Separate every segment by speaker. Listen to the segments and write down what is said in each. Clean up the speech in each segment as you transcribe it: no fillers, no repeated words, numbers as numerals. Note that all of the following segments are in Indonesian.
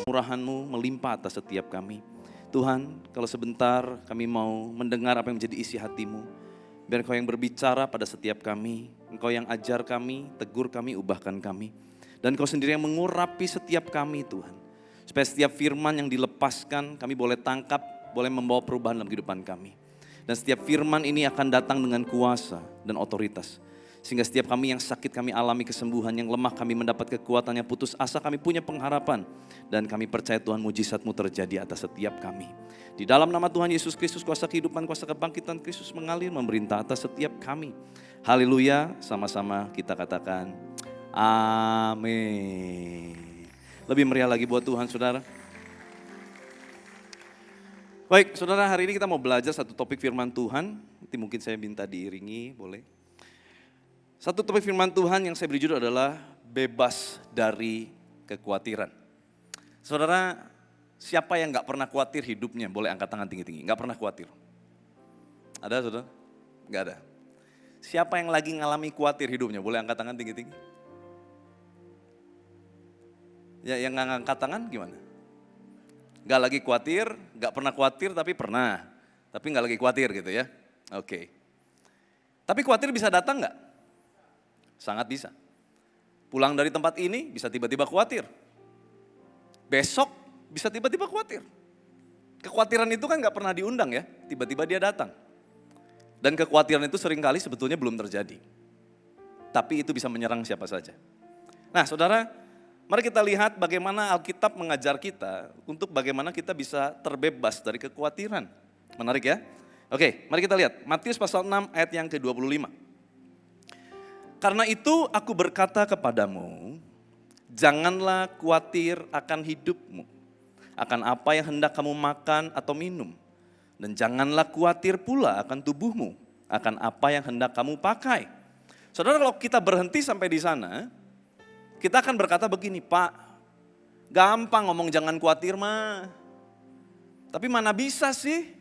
Speaker 1: Murahan-Mu melimpah atas setiap kami. Tuhan, kalau sebentar kami mau mendengar apa yang menjadi isi hati-Mu. Biar Engkau yang berbicara pada setiap kami. Engkau yang ajar kami, tegur kami, ubahkan kami. Dan Engkau sendiri yang mengurapi setiap kami Tuhan. Supaya setiap firman yang dilepaskan kami boleh tangkap, boleh membawa perubahan dalam kehidupan kami. Dan setiap firman ini akan datang dengan kuasa dan otoritas. Sehingga setiap kami yang sakit kami alami kesembuhan, yang lemah kami mendapat kekuatan, yang putus asa kami punya pengharapan. Dan kami percaya Tuhan mujizat-Mu terjadi atas setiap kami. Di dalam nama Tuhan Yesus Kristus, kuasa kehidupan, kuasa kebangkitan Kristus mengalir, memerintah atas setiap kami. Haleluya, sama-sama kita katakan amin. Lebih meriah lagi buat Tuhan saudara. Baik saudara, hari ini kita mau belajar satu topik firman Tuhan. Nanti mungkin saya minta diiringi, boleh. Satu topik firman Tuhan yang saya beri judul adalah bebas dari kekhawatiran. Saudara, siapa yang gak pernah khawatir hidupnya? Boleh angkat tangan tinggi-tinggi, gak pernah khawatir. Ada saudara? Gak ada. Siapa yang lagi ngalami khawatir hidupnya? Boleh angkat tangan tinggi-tinggi. Ya, yang gak angkat tangan gimana? Gak lagi khawatir, gak pernah khawatir tapi pernah. Tapi gak lagi khawatir gitu ya. Oke. Tapi khawatir bisa datang gak? Sangat bisa. Pulang dari tempat ini bisa tiba-tiba khawatir. Besok bisa tiba-tiba khawatir. Kekhawatiran itu kan gak pernah diundang ya, tiba-tiba dia datang. Dan kekhawatiran itu seringkali sebetulnya belum terjadi. Tapi itu bisa menyerang siapa saja. Nah saudara, mari kita lihat bagaimana Alkitab mengajar kita untuk bagaimana kita bisa terbebas dari kekhawatiran. Menarik ya? Oke, mari kita lihat Matius pasal 6 ayat yang ke-25. Karena itu aku berkata kepadamu, janganlah khawatir akan hidupmu, akan apa yang hendak kamu makan atau minum. Dan janganlah khawatir pula akan tubuhmu, akan apa yang hendak kamu pakai. Saudara, kalau kita berhenti sampai di sana, kita akan berkata begini, Pak, gampang ngomong jangan khawatir mah. Tapi mana bisa sih?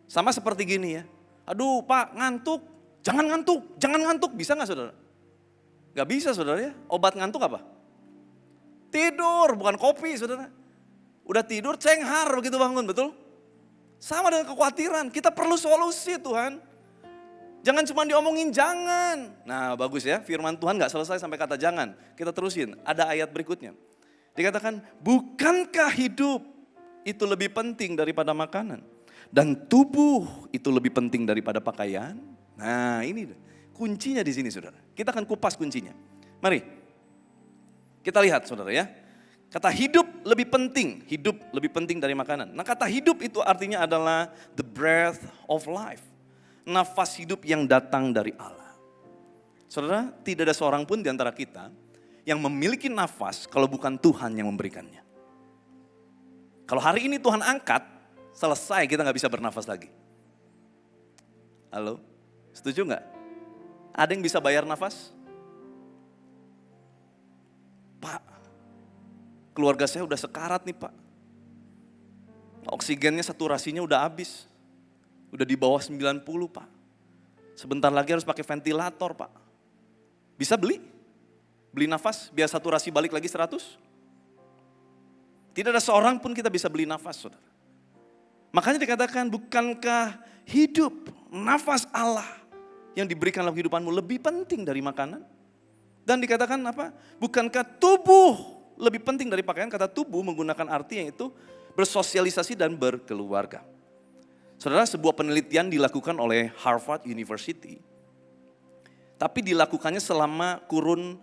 Speaker 1: Sama seperti gini ya, aduh Pak ngantuk. Jangan ngantuk, bisa gak saudara? Gak bisa saudara ya, obat ngantuk apa? Tidur, bukan kopi saudara. Udah tidur cenghar begitu bangun, betul? Sama dengan kekhawatiran, kita perlu solusi Tuhan. Jangan cuma diomongin jangan. Nah bagus ya, firman Tuhan gak selesai sampai kata jangan. Kita terusin, ada ayat berikutnya. Dikatakan, bukankah hidup itu lebih penting daripada makanan? Dan tubuh itu lebih penting daripada pakaian? Nah ini kuncinya di sini saudara. Kita akan kupas kuncinya. Mari kita lihat saudara ya. Kata hidup lebih penting dari makanan. Nah kata hidup itu artinya adalah the breath of life. Nafas hidup yang datang dari Allah. Saudara, tidak ada seorang pun di antara kita yang memiliki nafas kalau bukan Tuhan yang memberikannya. Kalau hari ini Tuhan angkat, selesai kita gak bisa bernafas lagi. Halo? Setuju nggak? Ada yang bisa bayar nafas? Pak, keluarga saya udah sekarat nih Pak. Oksigennya saturasinya udah habis. Udah di bawah 90 Pak. Sebentar lagi harus pakai ventilator Pak. Bisa beli? Beli nafas biar saturasi balik lagi 100? Tidak ada seorang pun kita bisa beli nafas saudara. Makanya dikatakan bukankah hidup, nafas Allah yang diberikan dalam kehidupanmu lebih penting dari makanan? Dan dikatakan apa? Bukankah tubuh lebih penting dari pakaian? Kata tubuh menggunakan arti yang itu bersosialisasi dan berkeluarga. Saudara, sebuah penelitian dilakukan oleh Harvard University. Tapi dilakukannya selama kurun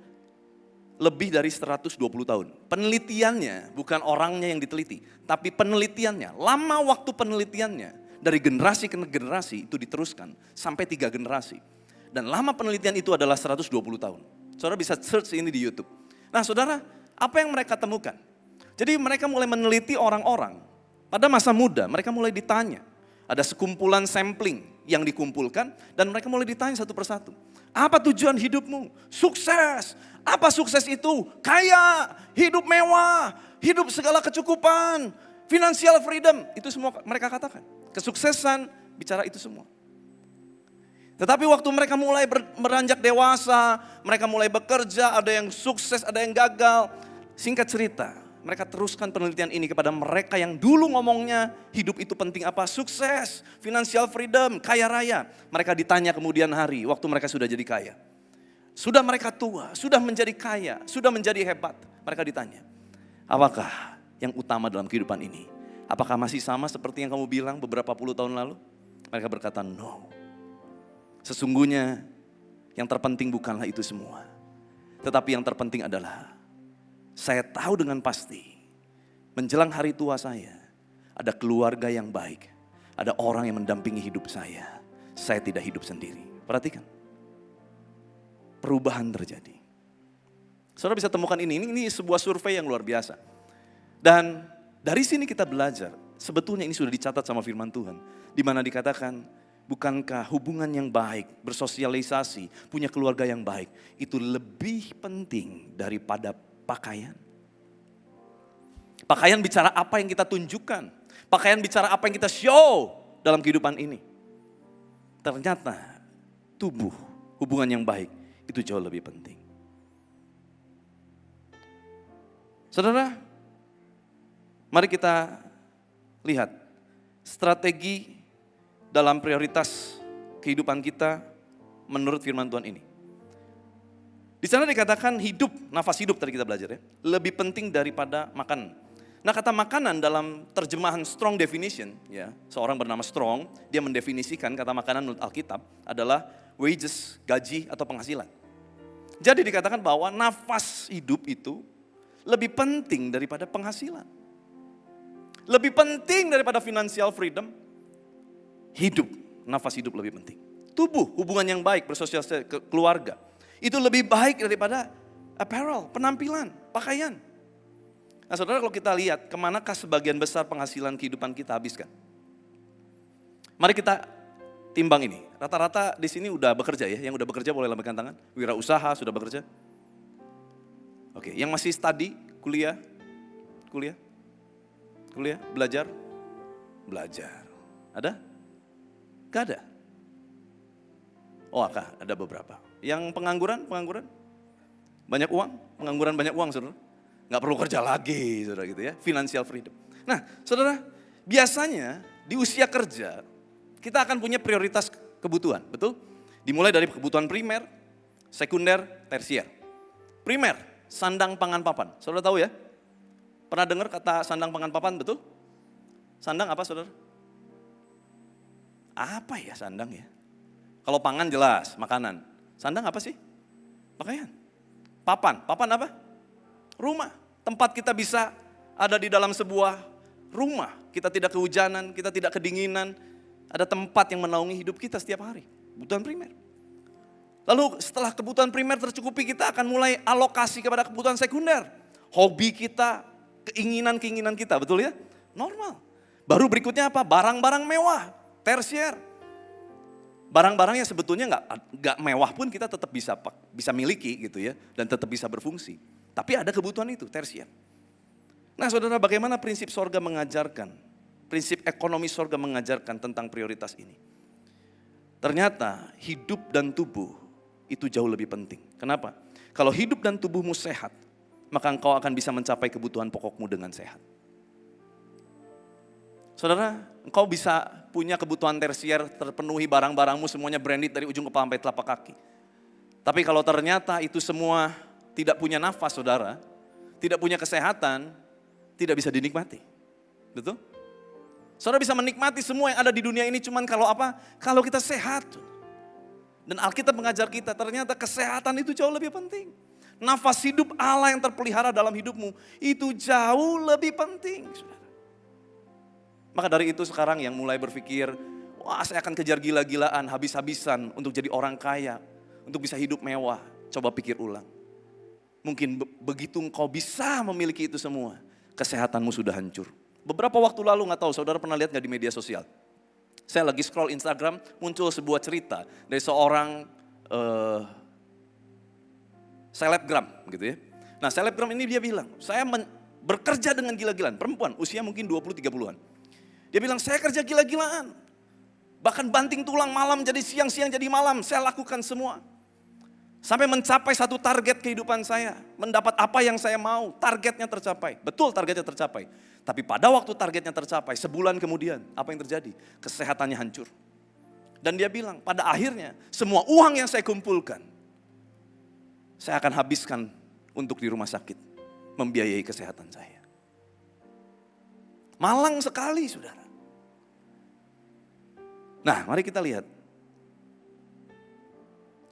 Speaker 1: lebih dari 120 tahun. Penelitiannya bukan orangnya yang diteliti, tapi penelitiannya, lama waktu penelitiannya. Dari generasi ke generasi itu diteruskan sampai 3 generasi. Dan lama penelitian itu adalah 120 tahun. Saudara bisa search ini di YouTube. Nah saudara, apa yang mereka temukan? Jadi mereka mulai meneliti orang-orang. Pada masa muda mereka mulai ditanya. Ada sekumpulan sampling yang dikumpulkan dan mereka mulai ditanya satu persatu. Apa tujuan hidupmu? Sukses. Apa sukses itu? Kaya, hidup mewah, hidup segala kecukupan, financial freedom. Itu semua mereka katakan. Kesuksesan bicara itu semua. Tetapi waktu mereka mulai beranjak dewasa, mereka mulai bekerja, ada yang sukses, ada yang gagal. Singkat cerita, mereka teruskan penelitian ini kepada mereka yang dulu ngomongnya hidup itu penting apa? Sukses, financial freedom, kaya raya. Mereka ditanya kemudian hari waktu mereka sudah jadi kaya. Sudah mereka tua, sudah menjadi kaya, sudah menjadi hebat. Mereka ditanya, apakah yang utama dalam kehidupan ini? Apakah masih sama seperti yang kamu bilang beberapa puluh tahun lalu? Mereka berkata, no. Sesungguhnya yang terpenting bukanlah itu semua. Tetapi yang terpenting adalah saya tahu dengan pasti menjelang hari tua saya ada keluarga yang baik. Ada orang yang mendampingi hidup saya. Saya tidak hidup sendiri. Perhatikan. Perubahan terjadi. Saudara bisa temukan ini sebuah survei yang luar biasa. Dan dari sini kita belajar, sebetulnya ini sudah dicatat sama firman Tuhan. Di mana dikatakan, bukankah hubungan yang baik, bersosialisasi, punya keluarga yang baik, itu lebih penting daripada pakaian? Pakaian bicara apa yang kita tunjukkan. Pakaian bicara apa yang kita show dalam kehidupan ini. Ternyata tubuh, hubungan yang baik, itu jauh lebih penting. Saudara, mari kita lihat strategi dalam prioritas kehidupan kita menurut firman Tuhan ini. Di sana dikatakan hidup, nafas hidup tadi kita belajar ya, lebih penting daripada makanan. Nah kata makanan dalam terjemahan Strong Definition, ya, seorang bernama Strong, dia mendefinisikan kata makanan menurut Alkitab adalah wages, gaji atau penghasilan. Jadi dikatakan bahwa nafas hidup itu lebih penting daripada penghasilan. Lebih penting daripada financial freedom. Hidup, nafas hidup lebih penting. Tubuh, hubungan yang baik, bersosialisasi keluarga. Itu lebih baik daripada apparel, penampilan, pakaian. Nah saudara kalau kita lihat kemanakah sebagian besar penghasilan kehidupan kita habiskan. Mari kita timbang ini. Rata-rata di sini udah bekerja ya, yang udah bekerja boleh lambaikan tangan. Wirausaha sudah bekerja. Oke, yang masih study, kuliah, belajar. Ada? Gak ada. Oh, ada beberapa. Yang pengangguran? Banyak uang? Pengangguran banyak uang, saudara? Gak perlu kerja lagi, saudara gitu ya. Financial freedom. Nah, saudara, biasanya di usia kerja, kita akan punya prioritas kebutuhan, betul? Dimulai dari kebutuhan primer, sekunder, tersier. Primer, sandang pangan papan. Saudara tahu ya? Pernah dengar kata sandang pangan papan, betul? Sandang apa, saudara? Apa ya sandang ya? Kalau pangan jelas, makanan. Sandang apa sih? Pakaian. Papan apa? Rumah. Tempat kita bisa ada di dalam sebuah rumah. Kita tidak kehujanan, kita tidak kedinginan. Ada tempat yang menaungi hidup kita setiap hari. Kebutuhan primer. Lalu setelah kebutuhan primer tercukupi, kita akan mulai alokasi kepada kebutuhan sekunder. Hobi kita, keinginan kita, betul ya? Normal. Baru berikutnya apa? Barang-barang mewah, tersier. Barang-barang yang sebetulnya nggak mewah pun kita tetap bisa miliki gitu ya. Dan tetap bisa berfungsi. Tapi ada kebutuhan itu, tersier. Nah saudara, bagaimana prinsip sorga mengajarkan? Prinsip ekonomi sorga mengajarkan tentang prioritas ini. Ternyata hidup dan tubuh itu jauh lebih penting. Kenapa? Kalau hidup dan tubuhmu sehat, maka engkau akan bisa mencapai kebutuhan pokokmu dengan sehat. Saudara, engkau bisa punya kebutuhan tersier, terpenuhi barang-barangmu semuanya branded dari ujung kepala sampai telapak kaki. Tapi kalau ternyata itu semua tidak punya nafas, saudara, tidak punya kesehatan, tidak bisa dinikmati. Betul? Saudara bisa menikmati semua yang ada di dunia ini cuman kalau apa? Kalau kita sehat. Dan Alkitab mengajar kita ternyata kesehatan itu jauh lebih penting. Nafas hidup Allah yang terpelihara dalam hidupmu itu jauh lebih penting. Saudara. Maka dari itu sekarang yang mulai berpikir, wah saya akan kejar gila-gilaan, habis-habisan untuk jadi orang kaya. Untuk bisa hidup mewah, coba pikir ulang. Mungkin begitu engkau bisa memiliki itu semua, kesehatanmu sudah hancur. Beberapa waktu lalu gak tahu saudara pernah lihat gak di media sosial. Saya lagi scroll Instagram, muncul sebuah cerita dari seorang selebgram gitu ya. Nah selebgram ini dia bilang, saya bekerja dengan gila-gilaan, perempuan usia mungkin 20-30an. Dia bilang saya kerja gila-gilaan. Bahkan banting tulang malam jadi siang, siang jadi malam. Saya lakukan semua. Sampai mencapai satu target kehidupan saya. Mendapat apa yang saya mau. Targetnya tercapai. Betul targetnya tercapai. Tapi pada waktu targetnya tercapai, sebulan kemudian, apa yang terjadi? Kesehatannya hancur. Dan dia bilang, pada akhirnya semua uang yang saya kumpulkan, saya akan habiskan untuk di rumah sakit. Membiayai kesehatan saya. Malang sekali, saudara. Nah, mari kita lihat.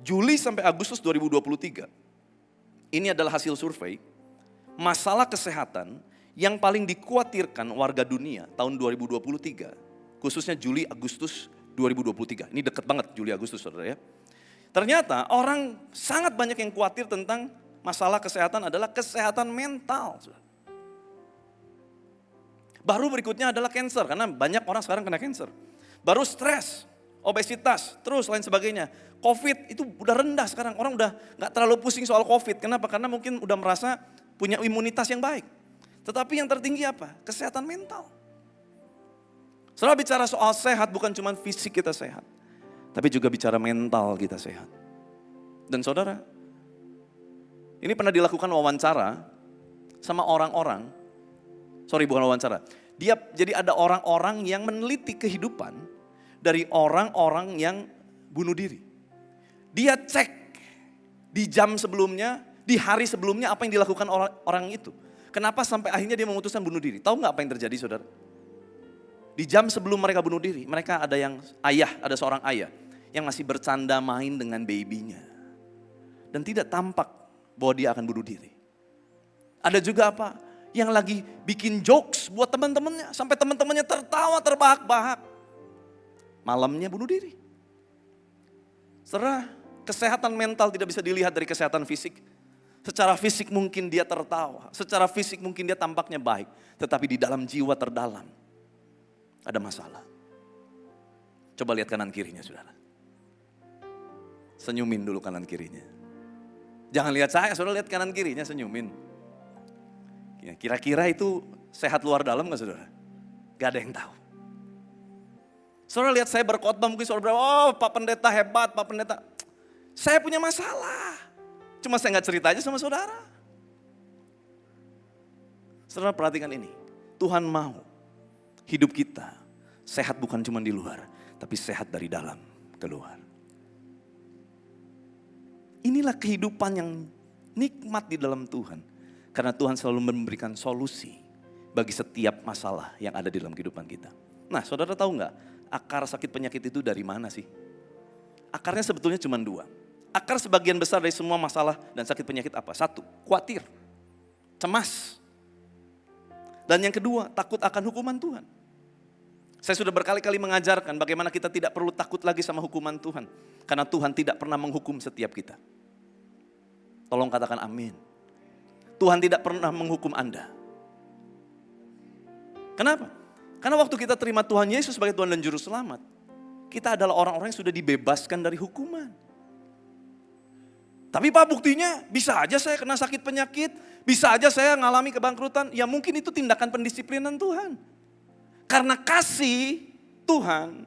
Speaker 1: Juli sampai Agustus 2023, ini adalah hasil survei, masalah kesehatan yang paling dikhawatirkan warga dunia tahun 2023, khususnya Juli Agustus 2023. Ini dekat banget Juli Agustus, saudara ya. Ternyata orang sangat banyak yang khawatir tentang masalah kesehatan adalah kesehatan mental. Baru berikutnya adalah cancer, karena banyak orang sekarang kena cancer. Baru stres, obesitas, terus lain sebagainya. COVID itu udah rendah sekarang, orang udah gak terlalu pusing soal COVID. Kenapa? Karena mungkin udah merasa punya imunitas yang baik. Tetapi yang tertinggi apa? Kesehatan mental. Setelah bicara soal sehat, bukan cuma fisik kita sehat, tapi juga bicara mental kita sehat. Dan saudara, ini pernah dilakukan wawancara sama orang-orang, bukan wawancara. Jadi ada orang-orang yang meneliti kehidupan dari orang-orang yang bunuh diri. Dia cek di jam sebelumnya, di hari sebelumnya apa yang dilakukan orang itu. Kenapa sampai akhirnya dia memutuskan bunuh diri? Tahu nggak apa yang terjadi, saudara? Di jam sebelum mereka bunuh diri, mereka ada seorang ayah yang masih bercanda main dengan babynya. Dan tidak tampak bahwa dia akan bunuh diri. Ada juga apa? Yang lagi bikin jokes buat teman-temannya. Sampai teman-temannya tertawa terbahak-bahak. Malamnya bunuh diri. Setelah kesehatan mental tidak bisa dilihat dari kesehatan fisik. Secara fisik mungkin dia tertawa. Secara fisik mungkin dia tampaknya baik. Tetapi di dalam jiwa terdalam ada masalah. Coba lihat kanan kirinya, saudara. Senyumin dulu kanan kirinya. Jangan lihat saya, saudara, lihat kanan kirinya, senyumin. Kira-kira itu sehat luar dalam gak, saudara? Gak ada yang tahu. Saudara lihat saya berkhotbah, mungkin saudara bilang, oh Pak Pendeta hebat, Pak Pendeta. Saya punya masalah. Cuma saya gak cerita aja sama saudara. Saudara perhatikan ini. Tuhan mau hidup kita sehat bukan cuma di luar, tapi sehat dari dalam keluar. Inilah kehidupan yang nikmat di dalam Tuhan. Karena Tuhan selalu memberikan solusi bagi setiap masalah yang ada di dalam kehidupan kita. Nah, saudara tahu nggak, akar sakit penyakit itu dari mana sih? Akarnya sebetulnya cuma dua. Akar sebagian besar dari semua masalah dan sakit penyakit apa? Satu, khawatir, cemas. Dan yang kedua, takut akan hukuman Tuhan. Saya sudah berkali-kali mengajarkan bagaimana kita tidak perlu takut lagi sama hukuman Tuhan. Karena Tuhan tidak pernah menghukum setiap kita. Tolong katakan amin. Tuhan tidak pernah menghukum Anda. Kenapa? Karena waktu kita terima Tuhan Yesus sebagai Tuhan dan Juru Selamat, kita adalah orang-orang yang sudah dibebaskan dari hukuman. Tapi Pak, buktinya bisa aja saya kena sakit penyakit, bisa aja saya ngalami kebangkrutan. Ya mungkin itu tindakan pendisiplinan Tuhan. Karena kasih Tuhan,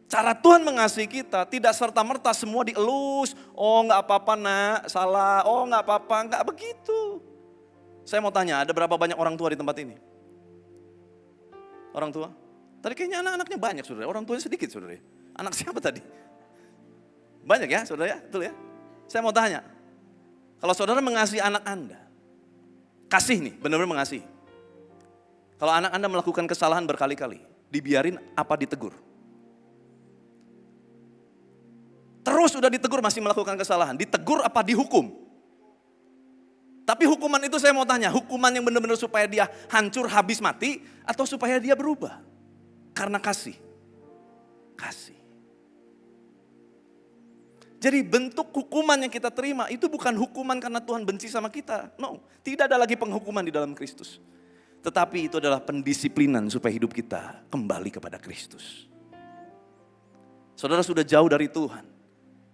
Speaker 1: cara Tuhan mengasihi kita tidak serta-merta semua dielus. Oh gak apa-apa nak, salah, oh gak apa-apa, gak begitu. Saya mau tanya, ada berapa banyak orang tua di tempat ini? Orang tua? Tadi kayaknya anak-anaknya banyak, saudara. Orang tuanya sedikit, saudara. Anak siapa tadi? Banyak ya, saudara ya? Betul ya? Saya mau tanya, kalau saudara mengasihi anak Anda, kasih nih, benar-benar mengasihi. Kalau anak Anda melakukan kesalahan berkali-kali, dibiarin apa ditegur? Terus udah ditegur masih melakukan kesalahan, ditegur apa dihukum? Tapi hukuman itu saya mau tanya, hukuman yang benar-benar supaya dia hancur habis mati atau supaya dia berubah? Karena kasih. Kasih. Jadi bentuk hukuman yang kita terima itu bukan hukuman karena Tuhan benci sama kita. No, tidak ada lagi penghukuman di dalam Kristus. Tetapi itu adalah pendisiplinan supaya hidup kita kembali kepada Kristus. Saudara sudah jauh dari Tuhan.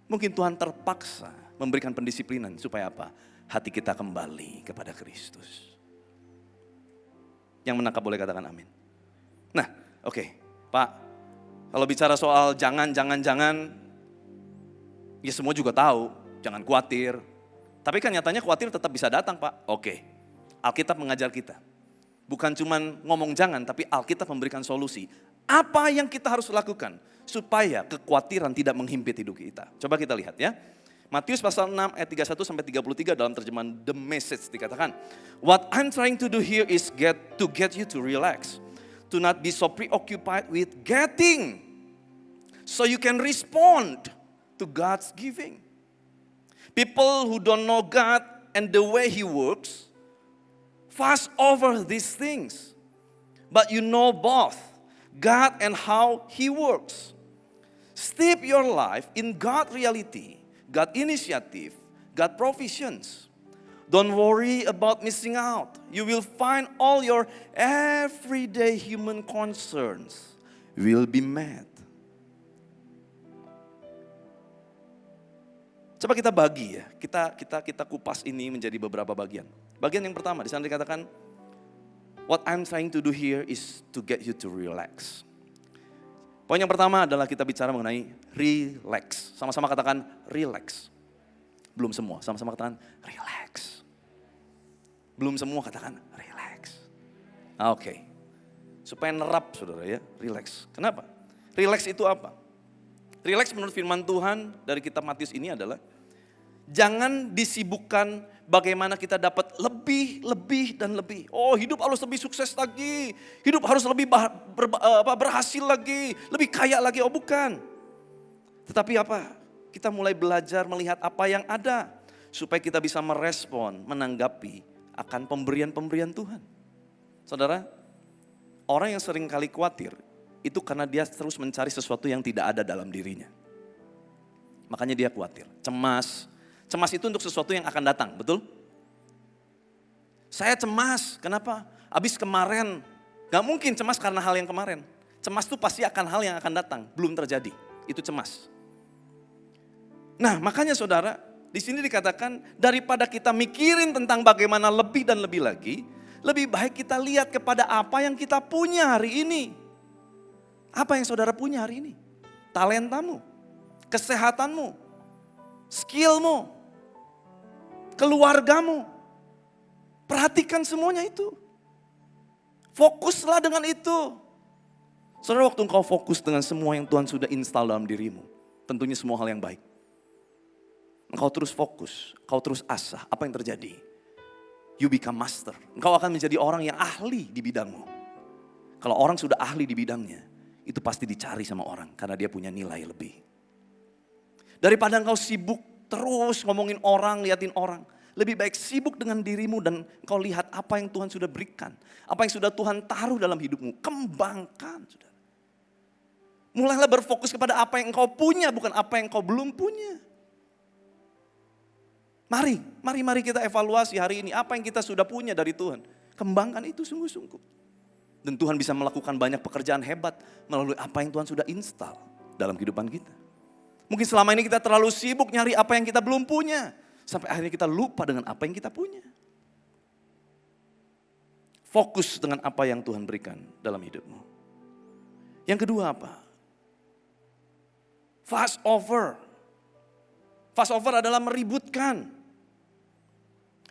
Speaker 1: Mungkin Tuhan terpaksa memberikan pendisiplinan supaya apa? Hati kita kembali kepada Kristus. Yang menangkap boleh katakan amin. Nah, oke, Pak, Kalau bicara soal jangan, ya semua juga tahu, jangan khawatir. Tapi kan nyatanya khawatir tetap bisa datang, Pak. Oke, Alkitab mengajar kita. Bukan cuman ngomong jangan, tapi Alkitab memberikan solusi. Apa yang kita harus lakukan supaya kekhawatiran tidak menghimpit hidup kita? Coba kita lihat ya. Matius pasal 6 ayat 31 sampai 33 dalam terjemahan The Message dikatakan, "What I'm trying to do here is to get you to relax. To not be so preoccupied with getting. So you can respond to God's giving. People who don't know God and the way He works, fuss over these things. But you know both God and how He works. Steep your life in God reality, God initiative, God provisions. Don't worry about missing out. You will find all your everyday human concerns will be met." Coba kita bagi ya, kita kupas ini menjadi beberapa bagian. Bagian yang pertama di sana dikatakan, what I'm trying to do here is to get you to relax. Poin yang pertama adalah kita bicara mengenai relax. Sama-sama katakan relax. Belum semua, sama-sama katakan relax. Belum semua katakan relax. Oke. Supaya nerap saudara ya, relax. Kenapa? Relax itu apa? Relax menurut firman Tuhan dari kitab Matius ini adalah jangan disibukkan bagaimana kita dapat lebih dan lebih. Oh, hidup harus lebih sukses lagi. Hidup harus lebih berhasil lagi, lebih kaya lagi. Oh, bukan. Tetapi apa? Kita mulai belajar melihat apa yang ada supaya kita bisa merespon, menanggapi akan pemberian-pemberian Tuhan. Saudara, orang yang sering kali khawatir itu karena dia terus mencari sesuatu yang tidak ada dalam dirinya. Makanya dia khawatir, cemas. Cemas itu untuk sesuatu yang akan datang, betul? Saya cemas, kenapa? Habis kemarin, gak mungkin cemas karena hal yang kemarin. Cemas itu pasti akan hal yang akan datang, belum terjadi. Itu cemas. Nah, makanya saudara, di sini dikatakan daripada kita mikirin tentang bagaimana lebih dan lebih lagi, lebih baik kita lihat kepada apa yang kita punya hari ini. Apa yang saudara punya hari ini? Talentamu, kesehatanmu, skillmu, keluargamu. Perhatikan semuanya itu. Fokuslah dengan itu. Saudara, waktu engkau fokus dengan semua yang Tuhan sudah install dalam dirimu, tentunya semua hal yang baik. Engkau terus fokus, engkau terus asah. Apa yang terjadi? You become master. Engkau akan menjadi orang yang ahli di bidangmu. Kalau orang sudah ahli di bidangnya, itu pasti dicari sama orang karena dia punya nilai lebih. Daripada engkau sibuk terus ngomongin orang, liatin orang. Lebih baik sibuk dengan dirimu dan engkau lihat apa yang Tuhan sudah berikan. Apa yang sudah Tuhan taruh dalam hidupmu. Kembangkan. Saudara. Mulailah berfokus kepada apa yang engkau punya, bukan apa yang engkau belum punya. Mari kita evaluasi hari ini. Apa yang kita sudah punya dari Tuhan. Kembangkan itu sungguh-sungguh. Dan Tuhan bisa melakukan banyak pekerjaan hebat melalui apa yang Tuhan sudah install dalam kehidupan kita. Mungkin selama ini kita terlalu sibuk nyari apa yang kita belum punya. Sampai akhirnya kita lupa dengan apa yang kita punya. Fokus dengan apa yang Tuhan berikan dalam hidupmu. Yang kedua apa? Fast over. Fast over adalah meributkan.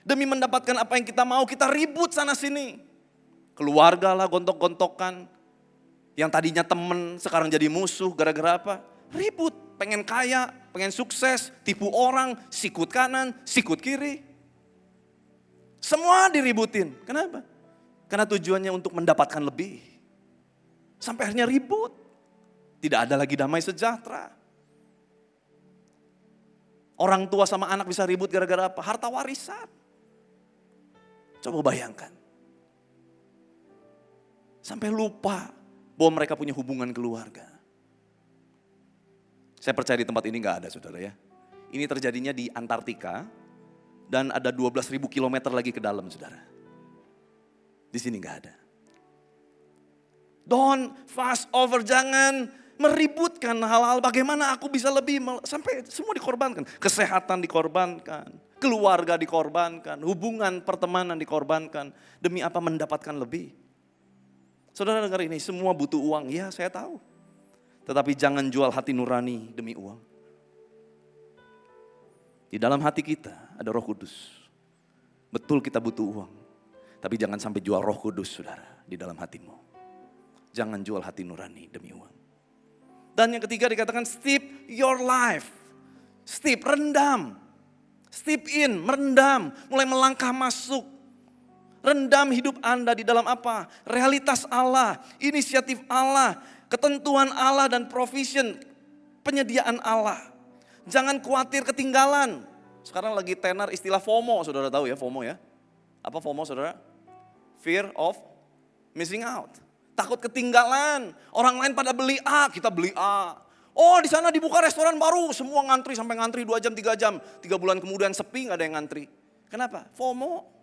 Speaker 1: Demi mendapatkan apa yang kita mau, kita ribut sana sini. Keluarga lah gontok-gontokan. Yang tadinya temen sekarang jadi musuh gara-gara apa? Ribut, pengen kaya, pengen sukses, tipu orang, sikut kanan, sikut kiri. Semua diributin. Kenapa? Karena tujuannya untuk mendapatkan lebih. Sampai akhirnya ribut. Tidak ada lagi damai sejahtera. Orang tua sama anak bisa ribut gara-gara apa? Harta warisan. Coba bayangkan. Sampai lupa bahwa mereka punya hubungan keluarga. Saya percaya di tempat ini gak ada saudara ya. Ini terjadinya di Antartika dan ada 12.000 kilometer lagi ke dalam saudara. Di sini gak ada. Don't fast over, jangan meributkan hal-hal bagaimana aku bisa lebih, sampai semua dikorbankan. Kesehatan dikorbankan, keluarga dikorbankan, hubungan pertemanan dikorbankan. Demi apa? Mendapatkan lebih. Saudara dengar ini, semua butuh uang, ya saya tahu. Tetapi jangan jual hati nurani demi uang. Di dalam hati kita ada Roh Kudus. Betul kita butuh uang. Tapi jangan sampai jual Roh Kudus, saudara, di dalam hatimu. Jangan jual hati nurani demi uang. Dan yang ketiga dikatakan steep your life. Steep, rendam. Steep in, merendam. Mulai melangkah masuk. Rendam hidup Anda di dalam apa? Realitas Allah, inisiatif Allah, ketentuan Allah dan provision, penyediaan Allah. Jangan khawatir ketinggalan. Sekarang lagi tenar istilah FOMO, saudara tahu ya FOMO ya? Apa FOMO saudara? Fear of missing out. Takut ketinggalan. Orang lain pada beli A, kita beli A. Oh di sana dibuka restoran baru, semua ngantri sampai ngantri 2 jam, 3 jam. 3 bulan kemudian sepi gak ada yang ngantri. Kenapa? FOMO.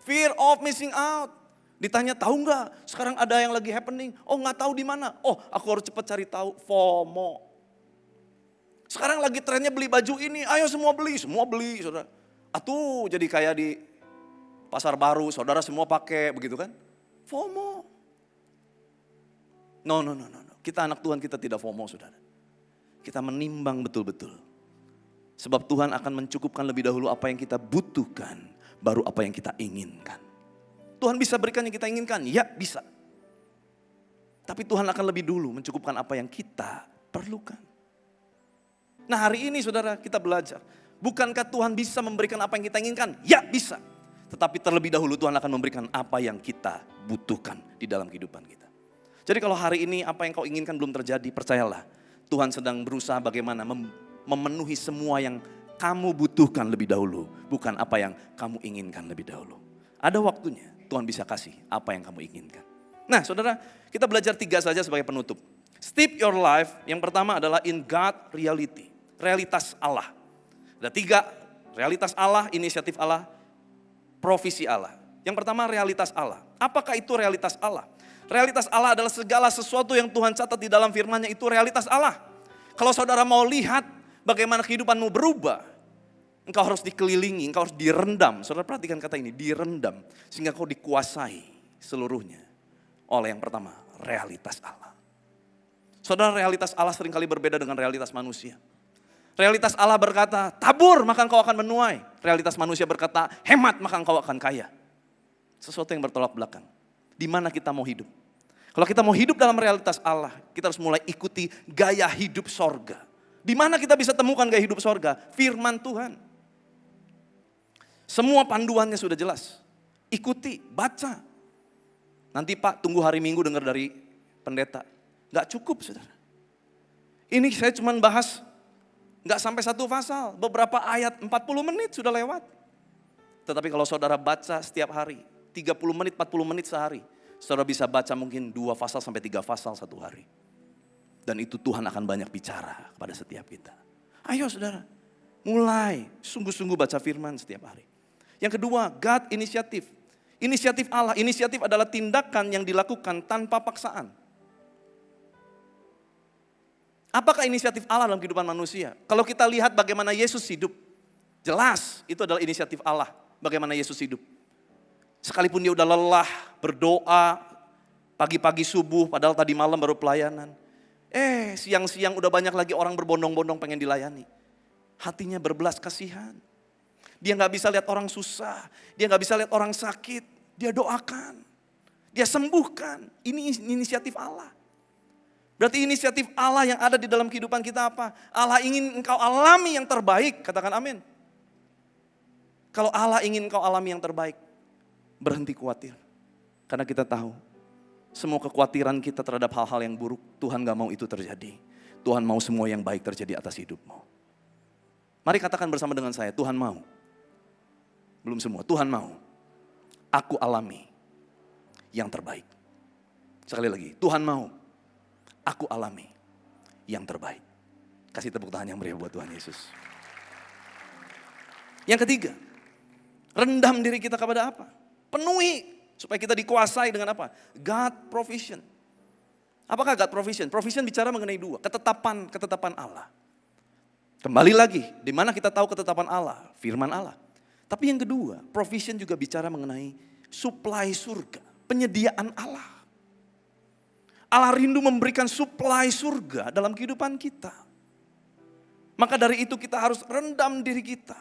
Speaker 1: Fear of missing out. Ditanya tahu nggak? Sekarang ada yang lagi happening. Oh nggak tahu di mana. Oh aku harus cepat cari tahu. FOMO. Sekarang lagi trennya beli baju ini. Ayo semua beli, saudara. Atuh jadi kayak di pasar baru, saudara semua pakai begitu kan? FOMO. No. Kita anak Tuhan, kita tidak FOMO, saudara. Kita menimbang betul-betul. Sebab Tuhan akan mencukupkan lebih dahulu apa yang kita butuhkan, baru apa yang kita inginkan. Tuhan bisa berikan yang kita inginkan? Ya bisa. Tapi Tuhan akan lebih dulu mencukupkan apa yang kita perlukan. Nah hari ini saudara kita belajar. Bukankah Tuhan bisa memberikan apa yang kita inginkan? Ya bisa. Tetapi terlebih dahulu Tuhan akan memberikan apa yang kita butuhkan di dalam kehidupan kita. Jadi kalau hari ini apa yang kau inginkan belum terjadi, percayalah. Tuhan sedang berusaha bagaimana memenuhi semua yang kamu butuhkan lebih dahulu. Bukan apa yang kamu inginkan lebih dahulu. Ada waktunya Tuhan bisa kasih apa yang kamu inginkan. Nah saudara, kita belajar 3 saja sebagai penutup. Steep your life, yang pertama adalah in God reality. Realitas Allah. Ada 3, realitas Allah, inisiatif Allah, provisi Allah. Yang pertama realitas Allah. Apakah itu realitas Allah? Realitas Allah adalah segala sesuatu yang Tuhan catat di dalam firman-Nya, itu realitas Allah. Kalau saudara mau lihat bagaimana kehidupanmu berubah, engkau harus dikelilingi, engkau harus direndam. Saudara perhatikan kata ini, direndam. Sehingga kau dikuasai seluruhnya oleh yang pertama, realitas Allah. Saudara, realitas Allah seringkali berbeda dengan realitas manusia. Realitas Allah berkata, tabur maka engkau akan menuai. Realitas manusia berkata, hemat maka engkau akan kaya. Sesuatu yang bertolak belakang. Di mana kita mau hidup? Kalau kita mau hidup dalam realitas Allah, kita harus mulai ikuti gaya hidup sorga. Di mana kita bisa temukan gaya hidup sorga? Firman Tuhan. Semua panduannya sudah jelas. Ikuti, baca. Nanti Pak tunggu hari Minggu dengar dari pendeta. Gak cukup saudara. Ini saya cuma bahas gak sampai 1 pasal. Beberapa ayat 40 menit sudah lewat. Tetapi kalau saudara baca setiap hari, 30 menit, 40 menit sehari. Saudara bisa baca mungkin 2 pasal sampai 3 pasal 1 hari. Dan itu Tuhan akan banyak bicara kepada setiap kita. Ayo saudara, mulai sungguh-sungguh baca firman setiap hari. Yang kedua, God inisiatif. Inisiatif Allah, inisiatif adalah tindakan yang dilakukan tanpa paksaan. Apakah inisiatif Allah dalam kehidupan manusia? Kalau kita lihat bagaimana Yesus hidup, jelas itu adalah inisiatif Allah. Bagaimana Yesus hidup. Sekalipun dia udah lelah, berdoa, pagi-pagi subuh, padahal tadi malam baru pelayanan. Siang-siang udah banyak lagi orang berbondong-bondong pengen dilayani. Hatinya berbelas kasihan. Dia gak bisa lihat orang susah, dia gak bisa lihat orang sakit. Dia doakan, dia sembuhkan. Ini inisiatif Allah. Berarti inisiatif Allah yang ada di dalam kehidupan kita apa? Allah ingin engkau alami yang terbaik, katakan amin. Kalau Allah ingin engkau alami yang terbaik, berhenti khawatir. Karena kita tahu, semua kekhawatiran kita terhadap hal-hal yang buruk, Tuhan gak mau itu terjadi. Tuhan mau semua yang baik terjadi atas hidupmu. Mari katakan bersama dengan saya, Tuhan mau. Belum semua, Tuhan mau. Aku alami yang terbaik. Sekali lagi, Tuhan mau. Aku alami yang terbaik. Kasih tepuk tangan yang meriah buat Tuhan Yesus. Yang ketiga, rendam diri kita kepada apa? Penuhi supaya kita dikuasai dengan apa? God provision. Apakah God provision? Provision bicara mengenai 2, ketetapan Allah. Kembali lagi, di mana kita tahu ketetapan Allah? Firman Allah. Tapi yang kedua, provision juga bicara mengenai supply surga, penyediaan Allah. Allah rindu memberikan suplai surga dalam kehidupan kita. Maka dari itu kita harus rendam diri kita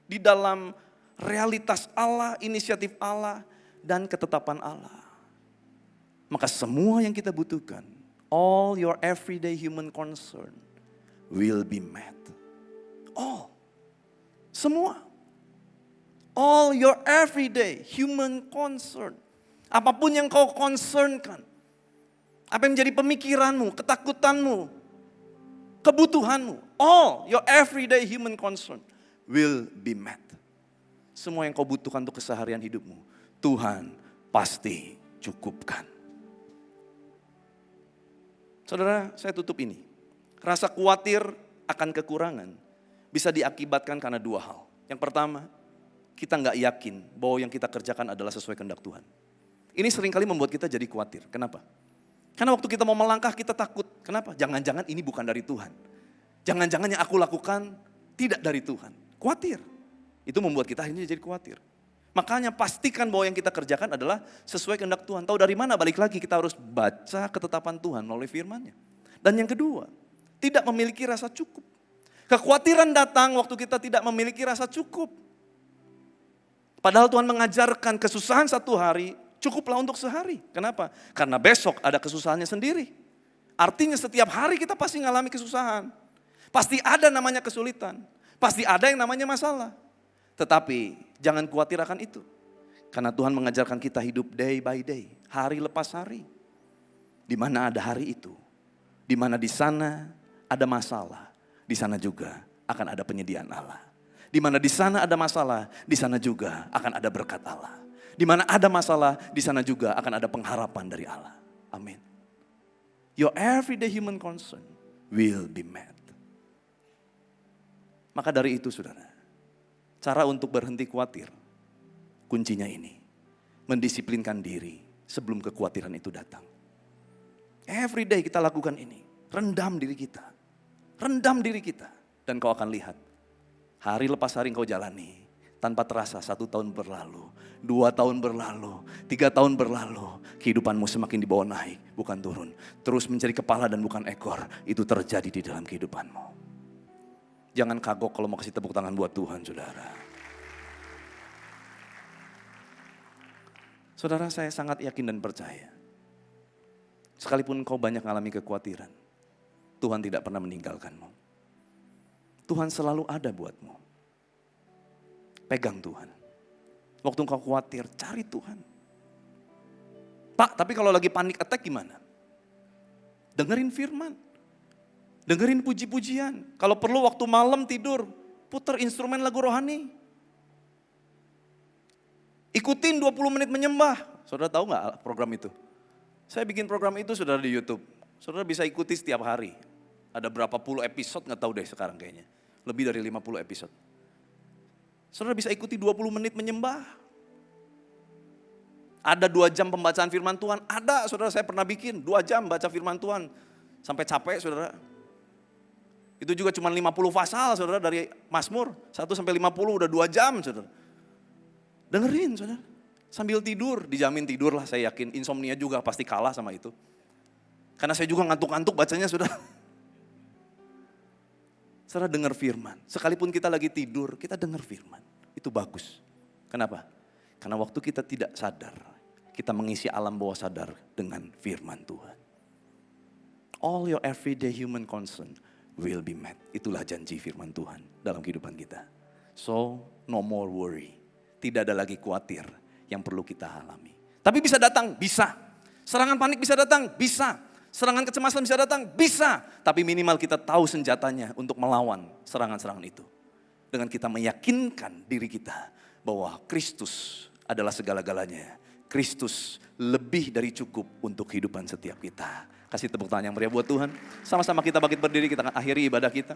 Speaker 1: di dalam realitas Allah, inisiatif Allah, dan ketetapan Allah. Maka semua yang kita butuhkan, all your everyday human concern will be met. All. Semua. All your everyday human concern. Apapun yang kau concernkan. Apa yang menjadi pemikiranmu, ketakutanmu, kebutuhanmu. All your everyday human concern will be met. Semua yang kau butuhkan untuk keseharian hidupmu, Tuhan pasti cukupkan. Saudara, saya tutup ini. Rasa khawatir akan kekurangan bisa diakibatkan karena dua hal. Yang pertama, kita nggak yakin bahwa yang kita kerjakan adalah sesuai kehendak Tuhan. Ini seringkali membuat kita jadi khawatir. Kenapa? Karena waktu kita mau melangkah kita takut. Kenapa? Jangan-jangan ini bukan dari Tuhan. Jangan-jangan yang aku lakukan tidak dari Tuhan. Khawatir. Itu membuat kita akhirnya jadi khawatir. Makanya pastikan bahwa yang kita kerjakan adalah sesuai kehendak Tuhan. Tahu dari mana? Balik lagi kita harus baca ketetapan Tuhan melalui firman-Nya. Dan yang kedua, tidak memiliki rasa cukup. Kekhawatiran datang waktu kita tidak memiliki rasa cukup. Padahal Tuhan mengajarkan kesusahan satu hari, cukuplah untuk sehari. Kenapa? Karena besok ada kesusahannya sendiri. Artinya setiap hari kita pasti mengalami kesusahan. Pasti ada namanya kesulitan. Pasti ada yang namanya masalah. Tetapi jangan khawatir akan itu. Karena Tuhan mengajarkan kita hidup day by day. Hari lepas hari. Di mana ada hari itu. Di mana di sana ada masalah. Di sana juga akan ada penyediaan Allah. Di mana di sana ada masalah. Di sana juga akan ada berkat Allah. Di mana ada masalah, di sana juga akan ada pengharapan dari Allah. Amin. Your everyday human concern will be met. Maka dari itu saudara, cara untuk berhenti khawatir, kuncinya ini. Mendisiplinkan diri sebelum kekhawatiran itu datang. Everyday kita lakukan ini. Rendam diri kita. Rendam diri kita. Dan kau akan lihat, hari lepas hari kau jalani. Tanpa terasa 1 tahun berlalu, 2 tahun berlalu, 3 tahun berlalu. Kehidupanmu semakin dibawa naik, bukan turun. Terus mencari kepala dan bukan ekor. Itu terjadi di dalam kehidupanmu. Jangan kagok kalau mau kasih tepuk tangan buat Tuhan, saudara. Saudara, saya sangat yakin dan percaya. Sekalipun kau banyak mengalami kekhawatiran, Tuhan tidak pernah meninggalkanmu. Tuhan selalu ada buatmu. Pegang Tuhan. Waktu engkau khawatir, cari Tuhan. Pak, tapi kalau lagi panik attack gimana? Dengerin firman. Dengerin puji-pujian. Kalau perlu waktu malam tidur, putar instrumen lagu rohani. Ikutin 20 menit menyembah. Saudara tahu gak program itu? Saya bikin program itu saudara di YouTube. Saudara bisa ikuti setiap hari. Ada berapa puluh episode gak tahu deh sekarang kayaknya. Lebih dari 50 episode. Saudara bisa ikuti 20 menit menyembah. Ada 2 jam pembacaan firman Tuhan. Ada, saudara, saya pernah bikin 2 jam baca firman Tuhan. Sampai capek, saudara. Itu juga cuma 50 pasal, saudara, dari Mazmur. 1 sampai 50 udah 2 jam, saudara. Dengerin, saudara. Sambil tidur, dijamin tidur lah, saya yakin. Insomnia juga pasti kalah sama itu. Karena saya juga ngantuk-ngantuk bacanya, saudara. Saudara dengar firman. Sekalipun kita lagi tidur, kita dengar firman. Itu bagus. Kenapa? Karena waktu kita tidak sadar, kita mengisi alam bawah sadar dengan firman Tuhan. All your everyday human concern will be met. Itulah janji firman Tuhan dalam kehidupan kita. So, no more worry. Tidak ada lagi khawatir yang perlu kita alami. Tapi bisa datang, bisa. Serangan panik bisa datang, bisa. Serangan kecemasan bisa datang, bisa. Tapi minimal kita tahu senjatanya untuk melawan serangan-serangan itu. Dengan kita meyakinkan diri kita bahwa Kristus adalah segala-galanya. Kristus lebih dari cukup untuk kehidupan setiap kita. Kasih tepuk tangan yang meriah buat Tuhan. Sama-sama kita bangkit berdiri, kita akan akhiri ibadah kita.